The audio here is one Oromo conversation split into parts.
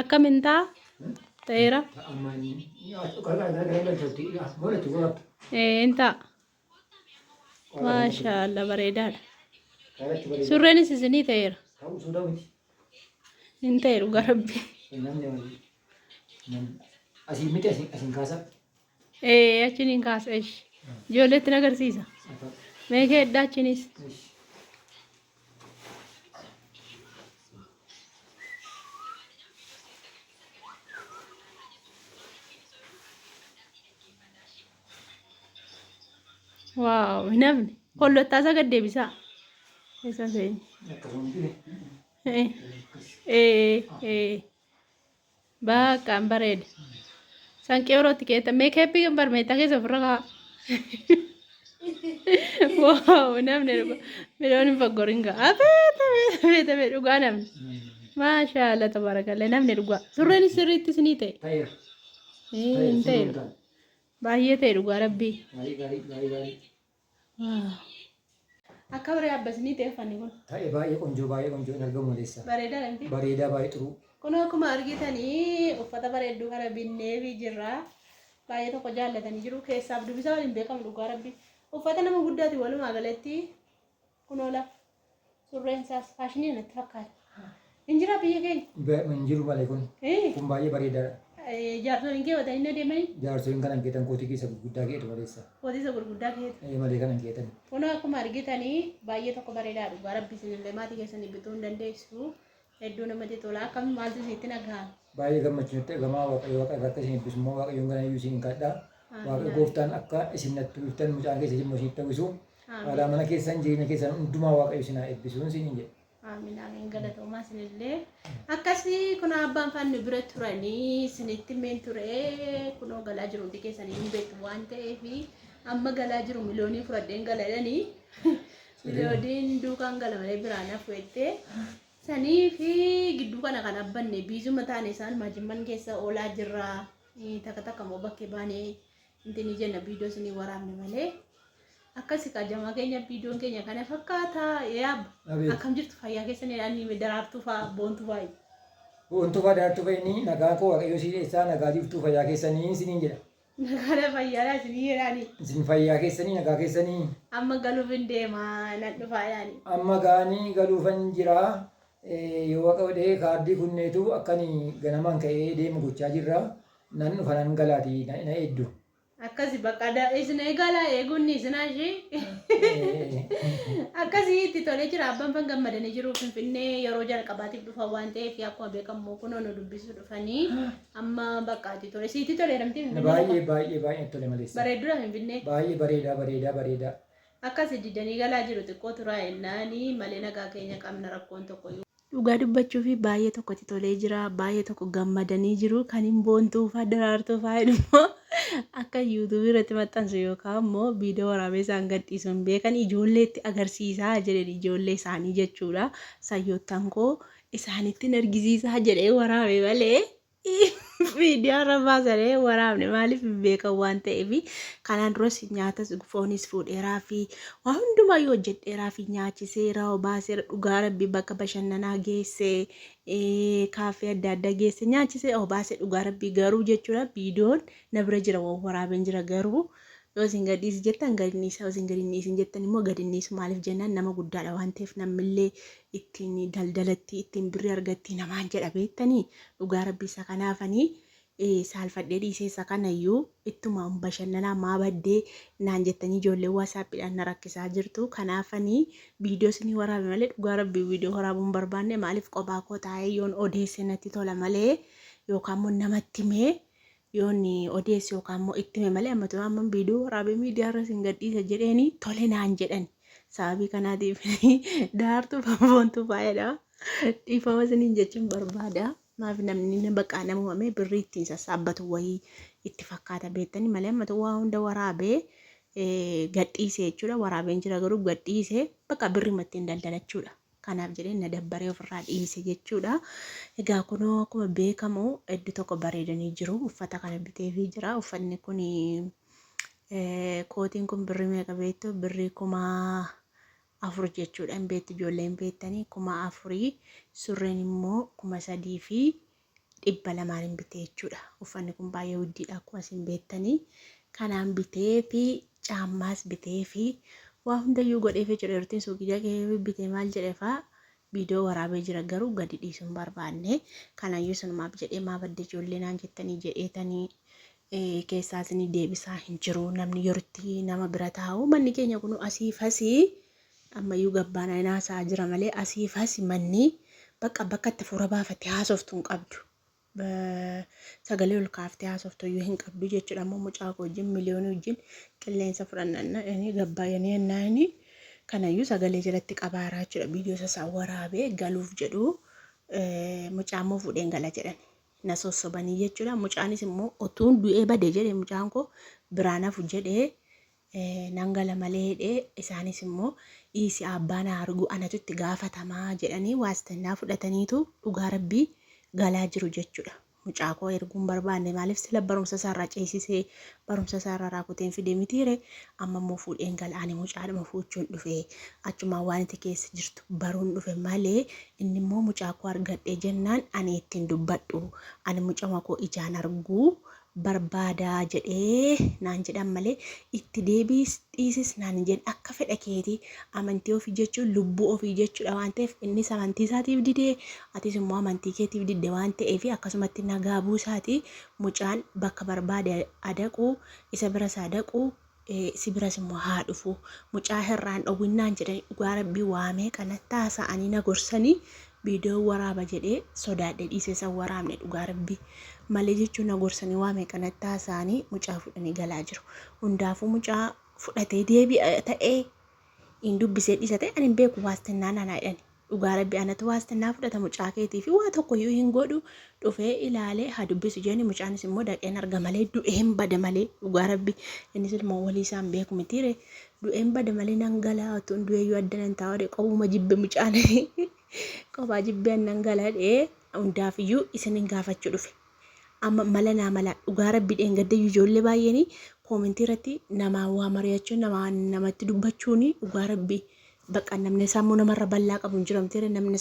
Akkam hin ta'a? Ta'eera. Hin ta'a. Maashaallah bareedaadha. Surreenis isinii ta'eera. Hin ta'e dhugaa rabbi. Achiin hin kaasa ishi. Ijoolleetti na agarsiisa. Meekee eddaa achiinis. Waaw namni kollottaa isa gad deebisaa. Isa seeni. Bakka bareeda. Sanqee yerootti keessa meekeeppii kan barmeettaa keessa ofirra ka'a. Waaw namni dhugaa miidhaan hin faggorin ga'a. Afeeta dhugaa namni. Maashaallah tabaarakallee namni dhugaa. Surreen sirriitti isinii ta'e. Hin ta'e. Baay'ee ta'e dhugaa rabbii. Akka baree abbasnii ta'e uffanni kun. Ta'e baay'ee qonjoo argamu maleessa. Bareedaa namti. Bareedaa baay'ee xuru. Kun akkuma argitanii uffata bareedduu kana binnee fi jirra. Baay'ee tokko jaallatanii jiru. Keessaaf dubbisa waliin beekamu dhugaa rabbii. Uffata nama guddaati walumaa galatti kun oola. Surreen isaas faashinii natti fakkaata. Injira biyya keenya. Injiru malee kun. Kun baay'ee bareedaadha. Jaarsoliin kee watanii na deemanii. Jaarsoliin kan hanqeetan kootii keessa gurguddaa keetu maleessa. Kootii isa gurguddaa keetu. Malee kan hanqetan. Kun akkuma argitanii baay'ee tokko bareedaa dhugaa rabbii isinillee maatii keessanii bituu hin dandeessu. Hedduu namatti tola. Akkam maaltu isinitti nagahan? Baay'ee gammachuun gamaa waaqayyo waaqa irratti isin eebbisu immoo waaqayyoon kana iyyuu isin kadha. Waaqa gooftaan akka isin natti dhuftan mucaan keessa immoo isin ta'usu. Haala mana keessan jireenya keessan hundumaa waaqayyo isin haa eebbisuun isin jedhe. Amiin amiin galatoomaa isinillee. Akkasii kun abbaan fanni bira turanii isinitti meen ture kunoo galaa jiru hundi keessanii hin beektu waan ta'eef amma galaa jiru miliyoonii fudhadheen galadhanii miliyooniin duukaan gala malee biraan hafuuttee. Sanii fi gidduu kana kan abbanne biizuma taane isaan maajimman keessa oolaa jirra. Takka takka immoo bakkee baanee intini jenna viidiyoo isinii waraabne malee. Akkasii qajamaa keenya viidiyoon keenya kana fakkaata. Yaab akkam jirtu fayyaa keessanii daraartuu fa'aa boontuu fa'aa. Boontuu fa'aa daraartuu fa'aa nagaa koo waaqayyo isaa nagaa jirtu fayyaa keessanii isiniin jedha. Nagaa fayyaadhaa isinii jedhaani. Isin fayyaa keessanii nagaa keessanii. Amma galuuf hin deemaa nan dhufaa yaani. Amma gaanii galuufan jira. Yoo waaqa godhee kaardii kunneetu akkanii ganamaan ka'ee deemu gochaa jirra. Nan dhufa nan galaati na hedduu. Akkasii bakka isin eegala eeguun isinaa ishee. Akkasii itti tolee jira abbaan fan gammadanii jiru Finfinnee yeroo jalqabaatiif dhufa waan ta'eef akkuma beekamu kunoo nu dubbisuu dhufanii amma bakka itti tolee siitti tolee namti Finfinnee. Baay'ee tole maleessa. Bareeddudha Finfinnee. Baay'ee bareedaa. Akkasii diddanii galaa jiru xiqqoo turaa jennaanii malee nagaa keenya qabna rakkoon tokko. Dhugaa dubbachuu fi baay'ee tokkotti tolee jira. Baay'ee tokko gammadanii jiru. Kan hin boontuu fa'aa daraartuu fa'aa immoo akka yuutuubii irratti maxxansu yookaan immoo viidiyoo waraabee isaan gadhiisuun beekan ijoolleetti agarsiisaa jedhan ijoollee isaanii jechuudha. Sayyoottan koo isaanittiin argisiisaa jedhee waraabee malee viidiyoo irra baasanii waraabne maaliif hin beekan waan ta'eef kanaan duras nyaata foonis fuudheeraa fi waan hundumaayyuu hojjedheeraa fi nyaachiseera obaaseera dhugaa rabbii bakka bashannanaa geessee kaafee adda addaa geesse nyaachisee obaasee dhugaa rabbii garuu jechuudha viidiyoon na bira jira waraabeen jira garuu yoo isin gadhiisi jettan gadinniisa yoo isin gadinniisin jettan immoo gadinniisu maaliif jennaan nama guddaadha waan ta'eef namillee ittiin daldalatti ittiin birrii argatti namaan jedha beektanii dhugaa rabbii isa kanaafanii saalfadhee dhiiseessa kanayyuu ittuma bashannanaa maa baddee naan jettanii ijoollee waasaappiidhaan na rakkisaa jirtu kanaafanii viidiyoo isinii waraabe malee dhugaa rabbii viidiyoo waraabuun barbaanne maaliif qophaa koo taa'ee yoon odeesse natti tola malee yookaan immoo namatti mee yoon odeesse yookaan immoo itti mee malee amma viidiyoo waraabee miidiyaa irra isin gadhiisa jedheeni tole naan jedhan sababii kanaatiif daartuu boontuu faayedha dhiifama isiniin jechuun barbaada. Maaf namni bakka nama uumame birrii ittiin sassaabbatu wayii itti fakkaata beektanii malee ammatu waa hunda waraabee gadhiisee jechuudha. Waraabeen jira garuu gadhiisee bakka birrii ittiin daldalachuudha. Kanaaf jedhee na dabbaree ofirraa dhiise jechuudha. Egaa kunoo akkuma beekamu iddoo tokko bareedanii jiru. Uffata kana biteefii jira. Uffanni kun kootiin kun birrii meeqa beektu? Birrii 4,000 jechuudha. Hin beektu ijoolleen beektanii 4,000 surreen immoo 3,000 fi 200 bitee jechuudha. Uffanni kun baay'ee guddiidha akkuma isin beektanii. Kanaan bitee fi caammaas bitee fi waa hundayyuu godhee fi jedhe yeroo suuqii dhaqee bitee maal jedhee fa'aa viidiyoo waraabee jira garuu gadi dhiisuu hin barbaanne. Kanayyuu sanumaaf jedhee maa badde ijoollee naan jettanii jedheetanii keessaas ni deebisaa hin jiru. Namni yerootti nama bira taa'u manni keenya kun asiif asii ammayyuu gabbaanaa naasaa jira malee asiif asii manni bakka itti fuula baafattee haasoftu hin qabdu. Sagalee ol kaaftee haasoftu hin qabdu jechuudha. Ammoo mucaa koo wajjin miliyoonii wajjin qilleensa fudhannaa inni gabbaayanii ennaa kanayyuu sagalee jalatti qabaaraa jechuudha. Viidiyoo isaa waraabee galuuf jedhu mucaan fuudheen gala jedhan na sossobanii jechuudha. Mucaanis immoo otuun du'ee badee jedhee mucaan koo biraan hafu jedhee nan gala malee jedhee isaanis immoo dhiisi abbaan argu anatu itti gaafatamaa jedhanii waastannaa fudhataniitu dhugaa rabbii galaa jiru jechuudha. Mucaa koo erguun barbaanne maaliif sila barumsa isaarraa ceesisee barumsa isaarraa raakuteen fidee mitiire amma immoo fuudheen galaani mucaadhuma fuuchuun dhufee achumaan waan itti keessa jirtu baruun dhufe malee inni immoo mucaa koo argadhee jennaan ani ittiin dubbadhu ani mucaa koo ijaan arguu barbaadaa jedhee naan jedhan malee itti deebiis dhiisis naan jedhan akka fedha keetii amantii ofii jechuun lubbuu ofii jechuudha waan ta'eef innis amantii isaatiif didee atis immoo amantii keetiif didde waan ta'eef akkasumatti nagaa buusaatii mucaan bakka barbaade adaquu isa biras adaquu si biras immoo haa dhufu mucaa hirraan dhowwinnaan jedhanii dhugaa rabbii waamee kanatti haasa'anii na gorsanii viidiyoo waraaba jedhee sodaadhe dhiisee san waraabne dhugaa rabbii malee jechuun na gorsanii waamee kanatti haasa'anii mucaa fudhanii galaa jiru. Hundaafuu mucaa fudhatee deebi'a ta'ee hin dubbisee dhiisa ta'e ani hin beeku waastannaa nanaa jedhani. Dhugaa rabbii anatu waastannaa fudhata mucaa keetii fi waa tokkoyyuu hin godhu dhufee ilaalee haa dubbisu jenni mucaanis immoo dhaqeen arga malee du'een bada malee dhugaa rabbii innis ilmoo walii isaan beeku mitiire du'een bada malee nan galaa otoo du'eeyyuu addanan taa'ee qobuma jibbe mucaan qophaa jibbeen nan galadhee hundaafiyyuu isinin gaafachuu dhufe. Amma mala naa mala dhugaa rabbii dheengaddayyuu ijoollee baay'eenii koomentii irratti namaa waa mari'achuun namatti dubbachuun dhugaa rabbii bakka namni sammuu namarra bal'aa qabu hin jiramtee namni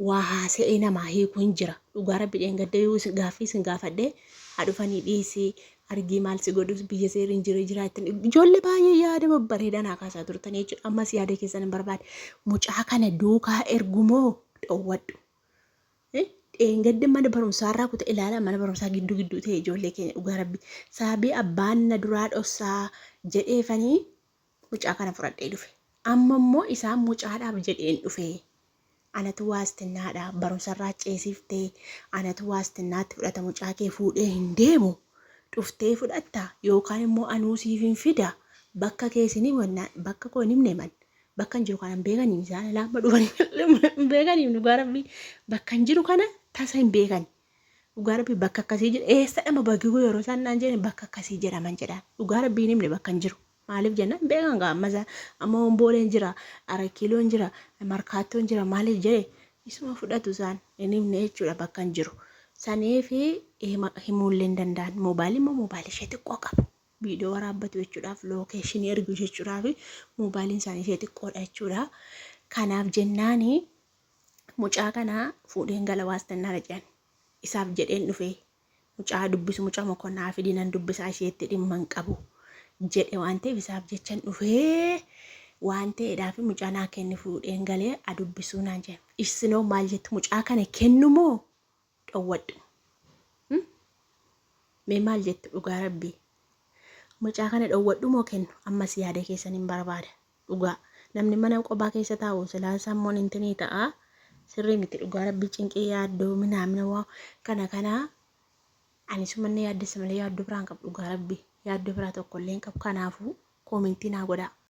waa haasa'ee namaa hiikuu hin jira. Dhugaa rabbii dheengaddayyuu gaaffii isin gaafadhee haa dhufanii dhiisii argii maal si godhus biyya seeriin jiraatan ijoollee baay'ee yaada babbareedaa naa kaasaa turtanii jechuudha. Ammas yaada keessan hin barbaade mucaa kana duukaa ergumoo dhowwadhu. Dheengadda mana barumsaarraa kutaa ilaalaa mana barumsaa gidduu ta'e ijoollee keenya dhugaa rabbii sababii abbaan na duraa dhossaa jedheefanii mucaa kana fudhadhee dhufe. Amma immoo isaan mucaadhaaf jedheen dhufe. Anatu waastinnaadhaaf barumsarraa ceesiftee anatu waastinnaatti fudhata mucaa kee fuudhee hin deemu dhuftee fudhatta yookaan immoo anuu siif hin fida bakka keessanii bakka koo hin himne man bakka hin jiru kana hin beekanii isaan laama dhufanii hin beekanii dhugaa rabbii bakka hin jiru kana tasa hin beekani. Dhugaa rabbii bakka akkasii jira eessadhama bakki kun yeroo isaan naan jedhan bakka akkasii jedhaman jedhaan dhugaa rabbii hin himne bakka hin jiru. Maaliif jenna hin beekan gaa ammasaa amma hombooleen jira arakiiloon jira markaattoon jira maaliif jedhe isuma fudhatu isaan hin himne jechuudha bakka hin jiru. Saniifi himuullee hin danda'an moobaayilii immoo moobaayilii ishee xiqqoo qaba. Viidiyoo waraabbatu jechuudhaaf lookeeshinii ergu jechuudhaaf moobaayiliin isaanii ishee xiqqoodha jechuudha. Kanaaf jennaani mucaa kanaa fuudheen gala waastannaa jedhan isaaf jedheen dhufee mucaa dubbisu mucaa mokonnaa fi diinan dubbisaa isheetti dhimma hin qabu jedhe waan ta'eef isaaf jechan dhufee waan ta'eedhaaf mucaa naa kenni fuudheen galee adubbisuu naan jedhan. Isinoo maal jettu mucaa kana kennumoo dhowwadhu? Mee maal jettu dhugaa rabbii? Mucaa kana dhowwadhu moo kennu? Ammas yaada keessan hin barbaada. Dhugaa namni mana qophaa keessa taa'u silaa sammuun intinii ta'a. Sirrii miti dhugaa rabbii cinqii yaaddoo minaamina waa kana anis manne yaaddessa malee yaaddoo biraan qabu dhugaa rabbii yaaddoo biraa tokkollee hin qabu. Kanaafuu koomentii naa godhaa.